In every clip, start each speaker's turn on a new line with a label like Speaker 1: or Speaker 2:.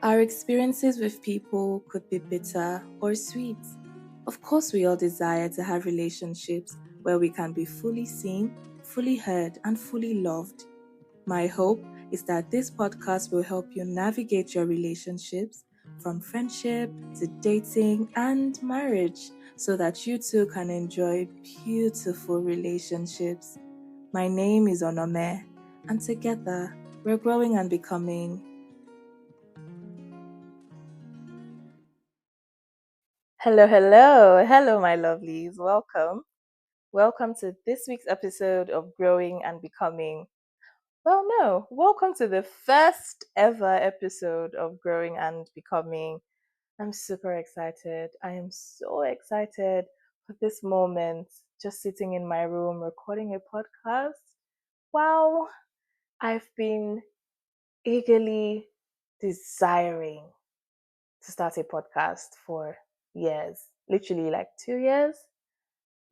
Speaker 1: Our experiences with people could be bitter or sweet. Of course, we all desire to have relationships where we can be fully seen, fully heard, and fully loved. My hope is that this podcast will help you navigate your relationships from friendship to dating and marriage so that you too can enjoy beautiful relationships. My name is Onome, and together we're growing and becoming. Hello, hello, hello, my lovelies. Welcome. Welcome to this week's episode of Growing and Becoming. Well, no, welcome to the first ever episode of Growing and Becoming. I'm super excited. I am so excited for this moment, just sitting in my room recording a podcast. Wow, I've been eagerly desiring to start a podcast for years, literally like 2 years.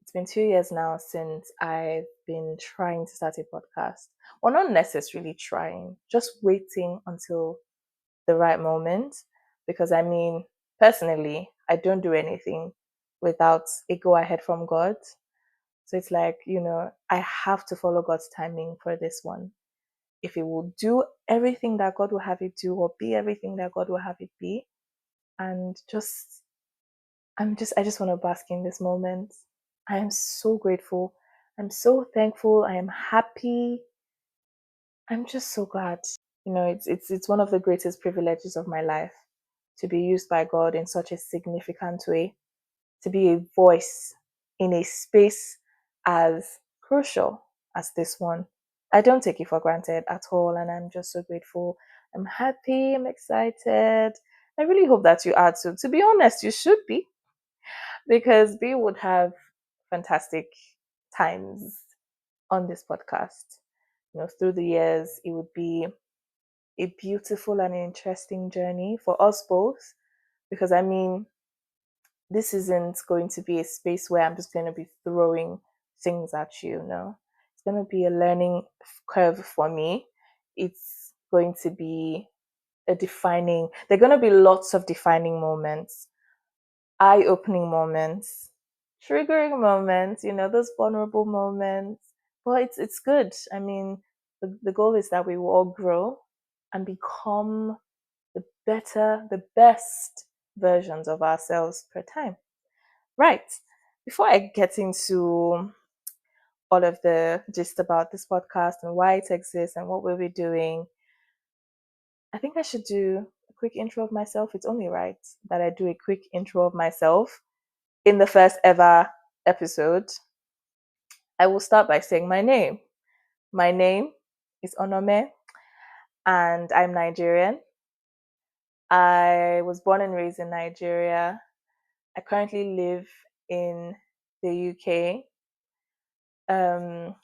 Speaker 1: It's been 2 years now since I've been trying to start a podcast. Well, not necessarily trying, just waiting until the right moment. Because I mean, personally, I don't do anything without a go ahead from God. So it's like, I have to follow God's timing for this one. If it will do everything that God will have it do, or be everything that God will have it be, and I just want to bask in this moment. I am so grateful. I'm so thankful. I am happy. I'm just so glad. It's one of the greatest privileges of my life to be used by God in such a significant way, to be a voice in a space as crucial as this one. I don't take it for granted at all, and I'm just so grateful. I'm happy, I'm excited. I really hope that you are too. To be honest, you should be, because we would have fantastic times on this podcast. Through the years, it would be a beautiful and interesting journey for us both. Because I mean, this isn't going to be a space where I'm just going to be throwing things at you. No, it's going to be a learning curve for me. It's going to be there are going to be lots of defining moments, eye-opening moments, triggering moments, those vulnerable moments. But it's good. I mean, the goal is that we will all grow and become the best versions of ourselves per time. Right. Before I get into all of the gist about this podcast and why it exists and what we'll be doing, I think I should do a quick intro of myself. It's only right that I do a quick intro of myself in the first ever episode. I will start by saying my name. My name is Onome, and I'm Nigerian. I was born and raised in Nigeria. I currently live in the UK.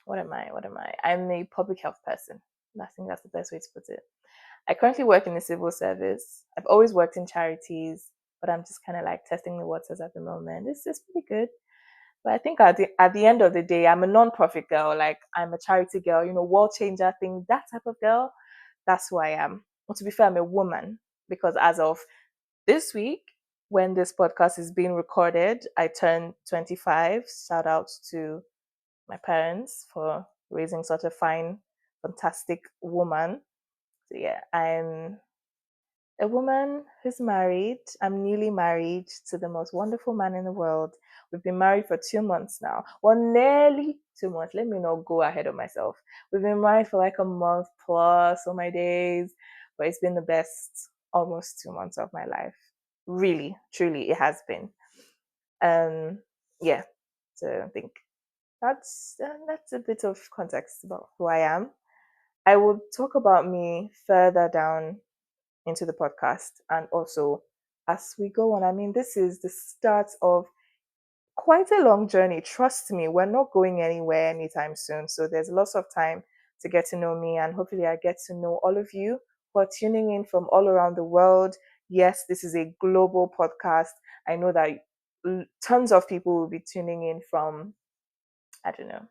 Speaker 1: What am I? I'm a public health person. I think that's the best way to put it. I currently work in the civil service. I've always worked in charities, but I'm just kind of like testing the waters at the moment. It's pretty good. But I think at the end of the day, I'm a non-profit girl. Like, I'm a charity girl, world changer thing, that type of girl. That's who I am. Well, to be fair, I'm a woman, because as of this week, when this podcast is being recorded, I turned 25. Shout out to my parents for raising such a fine, fantastic woman. So yeah, I'm a woman who's married. I'm newly married to the most wonderful man in the world. We've been married for 2 months now. Well, nearly 2 months. Let me not go ahead of myself. We've been married for like a month plus, on my days, but it's been the best almost 2 months of my life. Really, truly, it has been. Yeah. So I think that's a bit of context about who I am. I will talk about me further down into the podcast, and also as we go on. I mean, this is the start of quite a long journey. Trust me, we're not going anywhere anytime soon. So there's lots of time to get to know me, and hopefully I get to know all of you who are tuning in from all around the world. Yes, this is a global podcast. I know that tons of people will be tuning in from, I don't know,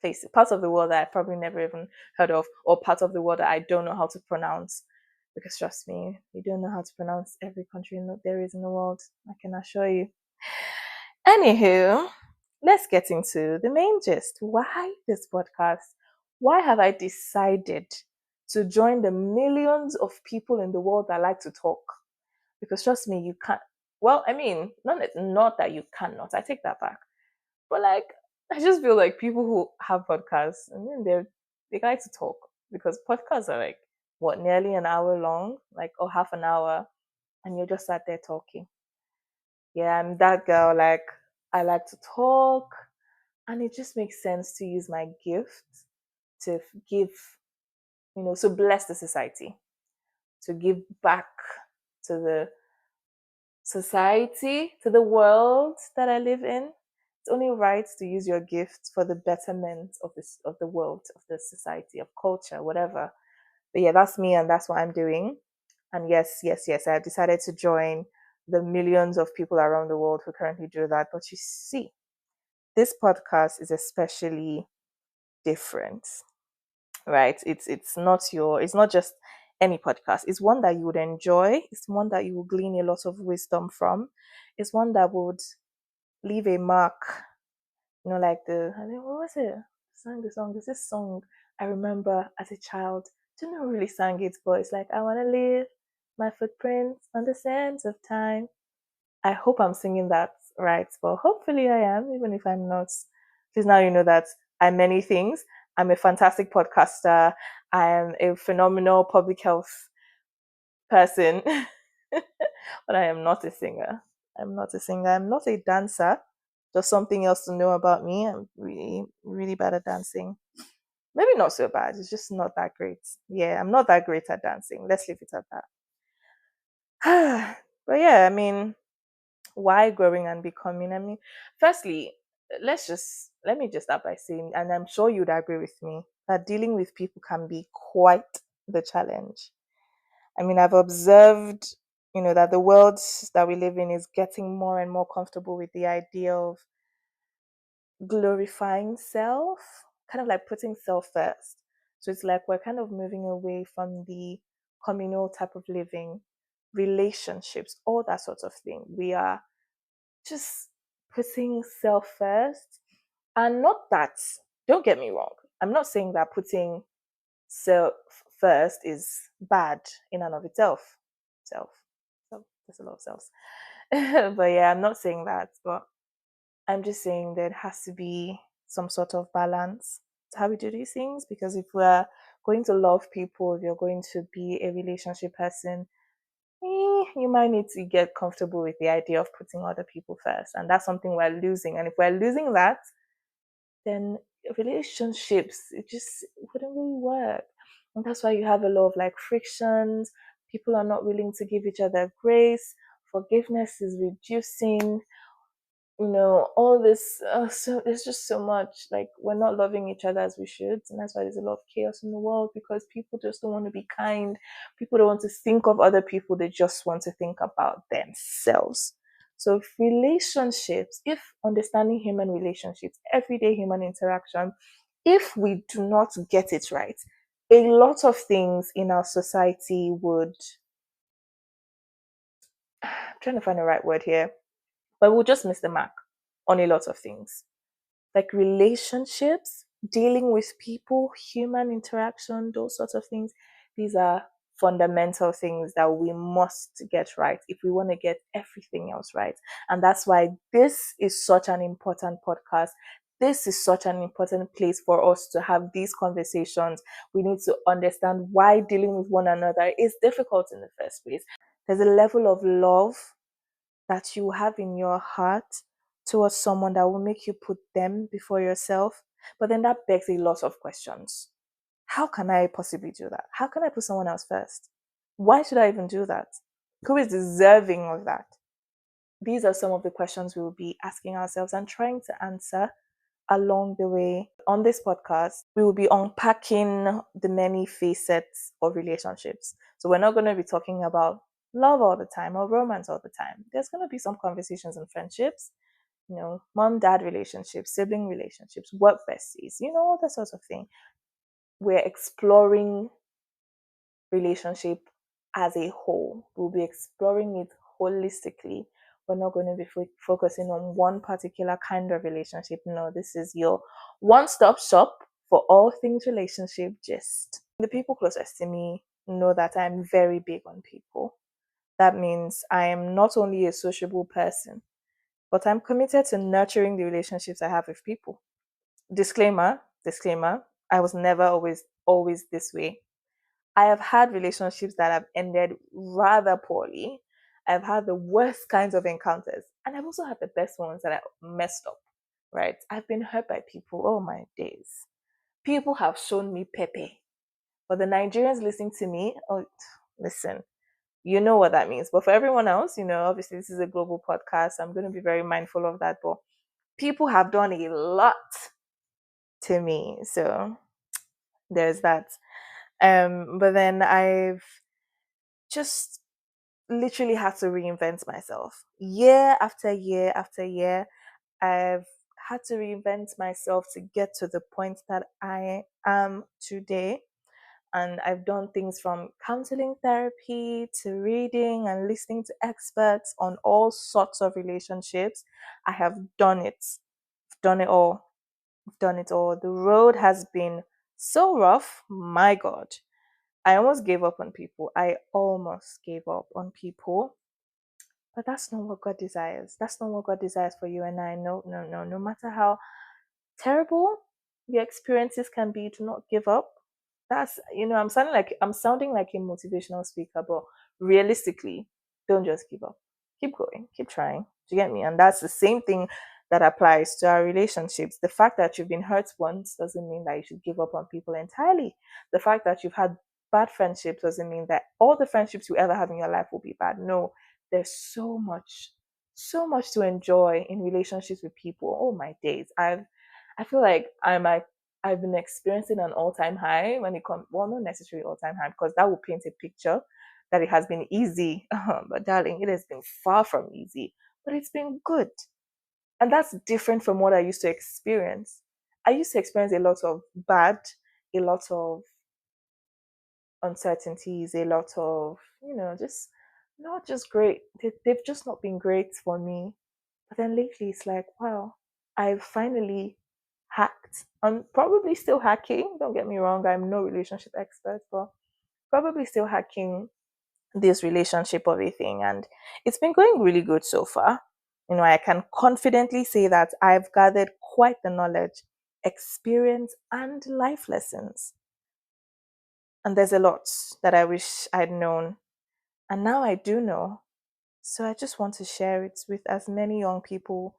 Speaker 1: places, parts of the world that I probably never even heard of, or parts of the world that I don't know how to pronounce. because trust me, you don't know how to pronounce every country there is in the world. I can assure you. Anywho, let's get into the main gist. Why this podcast? Why have I decided to join the millions of people in the world that like to talk? Because trust me, you can't. Well, I mean, not that you cannot. I take that back. But like, I just feel like people who have podcasts, I mean, they like to talk because podcasts are like what, nearly an hour long, like, or half an hour, and you're just sat there talking. Yeah, I'm that girl. Like, I like to talk, and it just makes sense to use my gift to give, to bless the society, to give back to the society, to the world that I live in. It's only right to use your gifts for the betterment of the world, of the society, of culture, whatever. But yeah, that's me and that's what I'm doing. And yes, yes, yes, I've decided to join the millions of people around the world who currently do that. But you see, this podcast is especially different, right? It's not just any podcast. It's one that you would enjoy. It's one that you will glean a lot of wisdom from. It's one that would leave a mark. Like what was it? Sang the song. There's this song I remember as a child. Don't know who really sang it, but it's like, I wanna leave my footprints on the sands of time. I hope I'm singing that right, but hopefully I am, even if I'm not. Because now you know that I'm many things. I'm a fantastic podcaster. I am a phenomenal public health person, but I am not a singer. I'm not a singer. I'm not a dancer. Just something else to know about me. I'm really, really bad at dancing. Maybe not so bad. It's just not that great. Yeah, I'm not that great at dancing. Let's leave it at that. But yeah, I mean, why growing and becoming? I mean, firstly, let me just start by saying, and I'm sure you'd agree with me, that dealing with people can be quite the challenge. I mean, I've observed, that the world that we live in is getting more and more comfortable with the idea of glorifying self, kind of like putting self first. So it's like we're kind of moving away from the communal type of living, relationships, all that sort of thing. We are just putting self first. And not that, don't get me wrong, I'm not saying that putting self first is bad in and of itself. Self. So there's a lot of selves. But yeah, I'm not saying that, but I'm just saying there has to be some sort of balance to how we do these things. Because if we're going to love people, if you're going to be a relationship person, you might need to get comfortable with the idea of putting other people first. And that's something we're losing. And if we're losing that, then relationships, it just wouldn't really work. And that's why you have a lot of like frictions. People are not willing to give each other grace. Forgiveness is reducing, all this. So there's just so much, like, we're not loving each other as we should, and that's why there's a lot of chaos in the world, because people just don't want to be kind. People don't want to think of other people. They just want to think about themselves. So relationships, if understanding human relationships, everyday human interaction, if we do not get it right, a lot of things in our society would, I'm trying to find the right word here, but we'll just miss the mark on a lot of things, like relationships, dealing with people, human interaction, those sorts of things. These are fundamental things that we must get right if we want to get everything else right. And that's why this is such an important podcast. This is such an important place for us to have these conversations. We need to understand why dealing with one another is difficult in the first place. There's a level of love that you have in your heart towards someone that will make you put them before yourself. But then that begs a lot of questions. How can I possibly do that? How can I put someone else first? Why should I even do that? Who is deserving of that? These are some of the questions we will be asking ourselves and trying to answer along the way. On this podcast, we will be unpacking the many facets of relationships. So we're not going to be talking about love all the time or romance all the time. There's going to be some conversations and friendships, mom dad relationships, sibling relationships, work besties, all that sort of thing. We're exploring relationship as a whole. We'll be exploring it holistically. We're not going to be focusing on one particular kind of relationship. No, this is your one stop shop for all things relationship gist. The people closest to me know that I'm very big on people. That means I am not only a sociable person, but I'm committed to nurturing the relationships I have with people. Disclaimer, I was never always this way. I have had relationships that have ended rather poorly. I've had the worst kinds of encounters, and I've also had the best ones that I messed up, right? I've been hurt by people. Oh my days. People have shown me pepe. But the Nigerians listening to me, oh, listen, you know what that means. But for everyone else, obviously this is a global podcast. I'm going to be very mindful of that. But people have done a lot to me. So there's that. But then I've just literally had to reinvent myself. Year after year after year, I've had to reinvent myself to get to the point that I am today. And I've done things from counseling therapy to reading and listening to experts on all sorts of relationships. I have done it. I've done it all. I've done it all. The road has been so rough. My God. I almost gave up on people. I almost gave up on people. But that's not what God desires. That's not what God desires for you and I. No, no, no. No matter how terrible your experiences can be, do not give up. That's I'm sounding like a motivational speaker, but realistically, don't just give up. Keep going, keep trying. Do you get me? And that's the same thing that applies to our relationships. The fact that you've been hurt once doesn't mean that you should give up on people entirely. The fact that you've had bad friendships doesn't mean that all the friendships you ever have in your life will be bad. No, there's so much to enjoy in relationships with people. Oh my days. I feel like I've been experiencing an all-time high when it comes, well, not necessarily all-time high, because that would paint a picture that it has been easy. But darling, it has been far from easy, but it's been good. And that's different from what I used to experience. I used to experience a lot of bad, a lot of uncertainties, a lot of, just not just great. They've just not been great for me. But then lately it's like, wow, I've finally hacked. I'm probably still hacking. Don't get me wrong, I'm no relationship expert, but probably still hacking this relationship of a thing. And it's been going really good so far. I can confidently say that I've gathered quite the knowledge, experience, and life lessons. And there's a lot that I wish I'd known. And now I do know. So I just want to share it with as many young people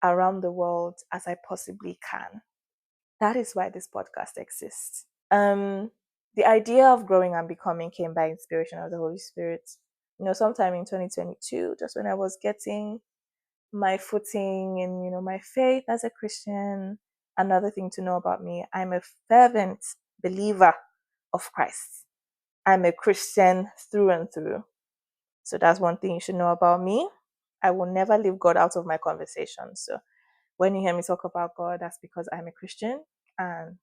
Speaker 1: around the world as I possibly can. That is why this podcast exists. The idea of growing and becoming came by inspiration of the Holy Spirit. Sometime in 2022, just when I was getting my footing in, my faith as a Christian. Another thing to know about me, I'm a fervent believer of Christ. I'm a Christian through and through. So that's one thing you should know about me. I will never leave God out of my conversation. So when you hear me talk about God, that's because I'm a Christian. And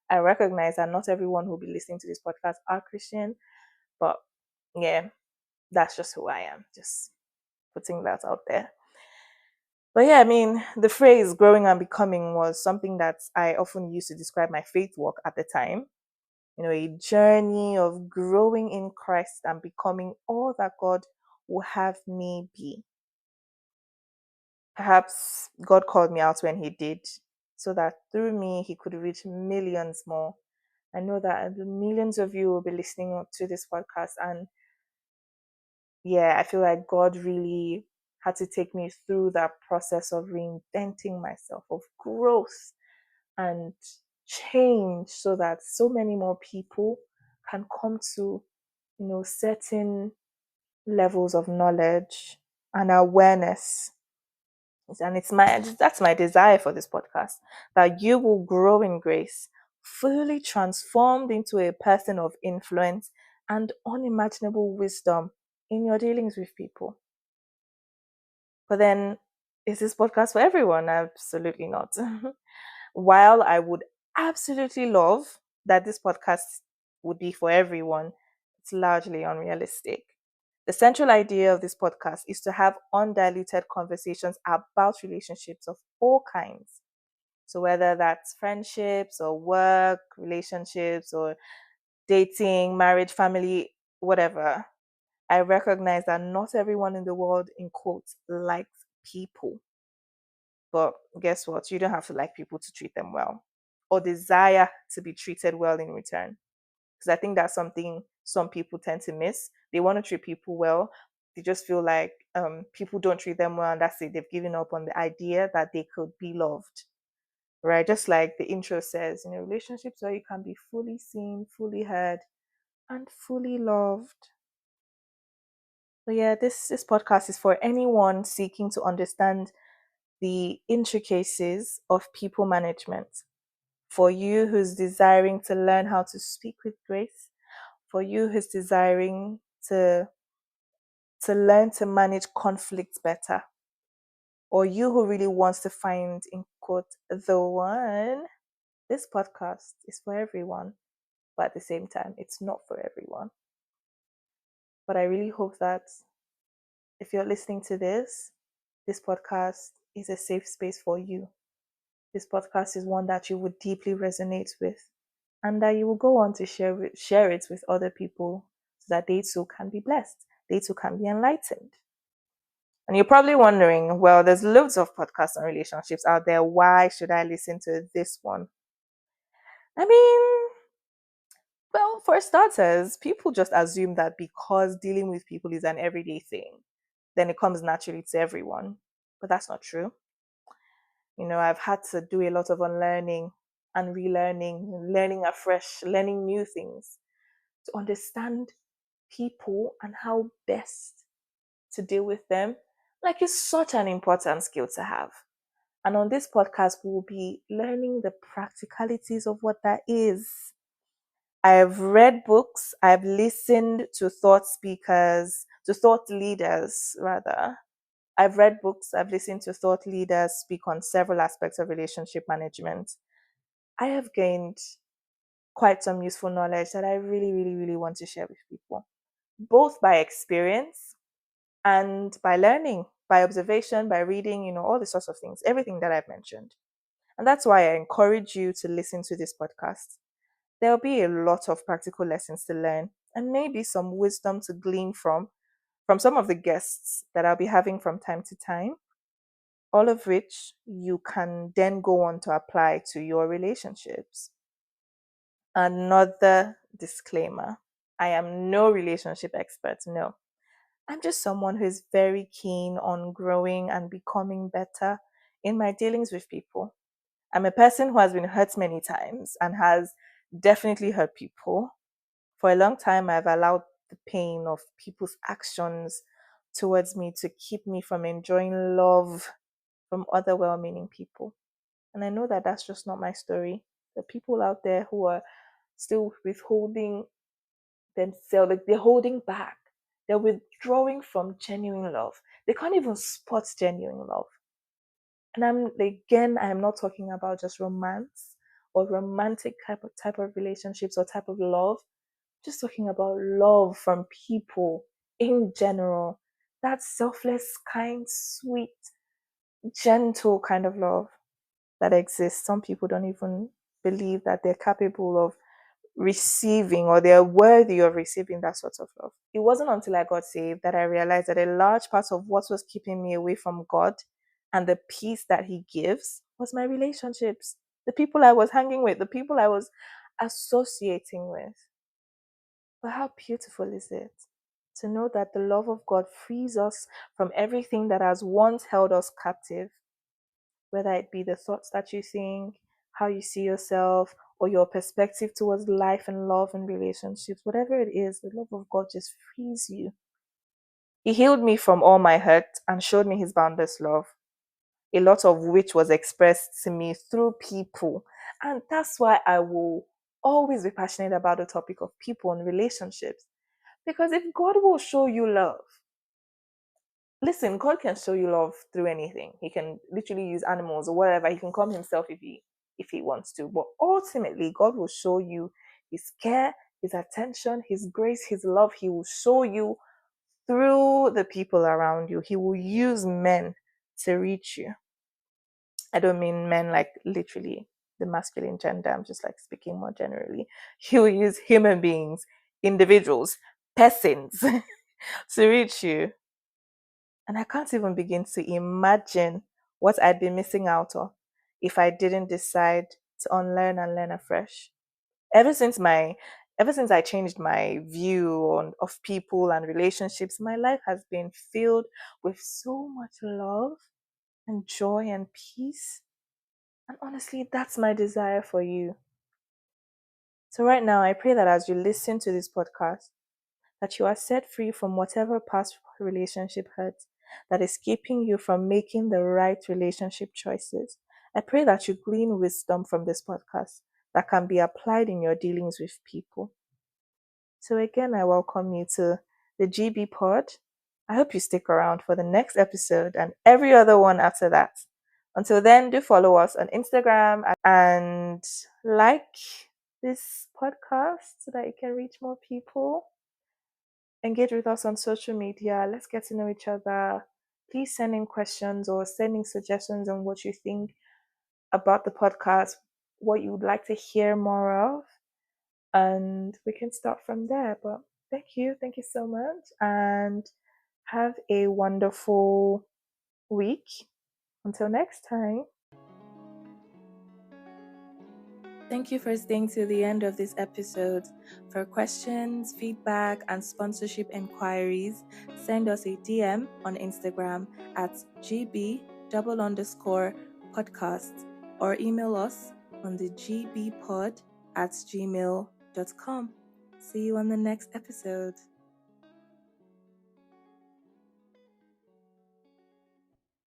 Speaker 1: I recognize that not everyone who will be listening to this podcast are Christian. But yeah, that's just who I am. Just putting that out there. But yeah, the phrase growing and becoming was something that I often used to describe my faith walk at the time. A journey of growing in Christ and becoming all that God will have me be. Perhaps God called me out when He did, so that through me He could reach millions more. I know that millions of you will be listening to this podcast, and yeah, I feel like God really had to take me through that process of reinventing myself, of growth and change, so that so many more people can come to, certain levels of knowledge and awareness. And that's my desire for this podcast, that you will grow in grace, fully transformed into a person of influence and unimaginable wisdom in your dealings with people. But then, is this podcast for everyone? Absolutely not. While I would absolutely love that this podcast would be for everyone, it's largely unrealistic. The central idea of this podcast is to have undiluted conversations about relationships of all kinds. So, whether that's friendships or work, relationships or dating, marriage, family, whatever, I recognize that not everyone in the world, in quotes, likes people. But guess what? You don't have to like people to treat them well or desire to be treated well in return. Because I think that's something some people tend to miss. They want to treat people well. They just feel like people don't treat them well, and that's it. They've given up on the idea that they could be loved, right? Just like the intro says, relationships where you can be fully seen, fully heard, and fully loved. So yeah, this podcast is for anyone seeking to understand the intricacies of people management. For you who's desiring to learn how to speak with grace, for you who's desiring to learn to manage conflict better, or you who really wants to find, in quote, the one, this podcast is for everyone. But at the same time, it's not for everyone. But I really hope that if you're listening to this podcast is a safe space for you. This podcast is one that you would deeply resonate with, and that you will go on to share it with other people so that they too can be blessed, they too can be enlightened. And you're probably wondering, well, there's loads of podcasts on relationships out there. Why should I listen to this one? I mean, well, for starters, people just assume that because dealing with people is an everyday thing, then it comes naturally to everyone. But that's not true. I've had to do a lot of unlearning and relearning, learning afresh, learning new things to understand people and how best to deal with them. Like, it's such an important skill to have. And on this podcast, we will be learning the practicalities of what that is. I've read books, I've listened to thought leaders, rather. I've read books, I've listened to thought leaders speak on several aspects of relationship management. I have gained quite some useful knowledge that I really, really, really want to share with people, both by experience and by learning, by observation, by reading, all the sorts of things, everything that I've mentioned. And that's why I encourage you to listen to this podcast. There'll be a lot of practical lessons to learn and maybe some wisdom to glean from some of the guests that I'll be having from time to time, all of which you can then go on to apply to your relationships. Another disclaimer: I am no relationship expert, no. I'm just someone who is very keen on growing and becoming better in my dealings with people. I'm a person who has been hurt many times and has definitely hurt people. For a long time, I've allowed the pain of people's actions towards me to keep me from enjoying love from other well meaning people. And I know that that's just not my story. The people out there who are still withholding themselves, like they're holding back, they're withdrawing from genuine love. They can't even spot genuine love. And I'm not talking about just romance or romantic type of relationships or type of love. Just talking about love from people in general. That selfless, kind, sweet, gentle kind of love that exists. Some people don't even believe that they're capable of receiving or they're worthy of receiving that sort of love. It wasn't until I got saved that I realized that a large part of what was keeping me away from God and the peace that He gives was my relationships, the people I was hanging with, the people I was associating with. But how beautiful is it to know that the love of God frees us from everything that has once held us captive, whether it be the thoughts that you think, how you see yourself, or your perspective towards life and love and relationships, whatever it is, the love of God just frees you. He healed me from all my hurt and showed me His boundless love, a lot of which was expressed to me through people. And that's why I will always be passionate about the topic of people and relationships. Because if God will show you love, listen, God can show you love through anything. He can literally use animals or whatever. He can come Himself if he wants to. But ultimately, God will show you His care, his attention, his grace, his love. He will show you through the people around you. He will use men to reach you. I don't mean men like literally the masculine gender. I'm just like speaking more generally. He will use human beings, individuals, persons to reach you. And I can't even begin to imagine what I'd be missing out on if I didn't decide to unlearn and learn afresh. Ever since my ever since I changed my view on of people and relationships, my life has been filled with so much love and joy and peace. And honestly, that's my desire for you. So right now, I pray that as you listen to this podcast, that you are set free from whatever past relationship hurt that is keeping you from making the right relationship choices. I pray that you glean wisdom from this podcast that can be applied in your dealings with people. So again, I welcome you to the GB Pod. I hope you stick around for the next episode and every other one after that. Until then, do follow us on Instagram and like this podcast so that it can reach more people. Engage with us on social media. Let's get to know each other. Please send in questions or sending suggestions on what you think about the podcast, what you would like to hear more of, and we can start from there. But thank you so much, and have a wonderful week. Until next time. Thank you for staying to the end of this episode. For questions, feedback, and sponsorship inquiries, send us a DM on Instagram at gb_podcast or email us on the gbpod@gmail.com. See you on the next episode.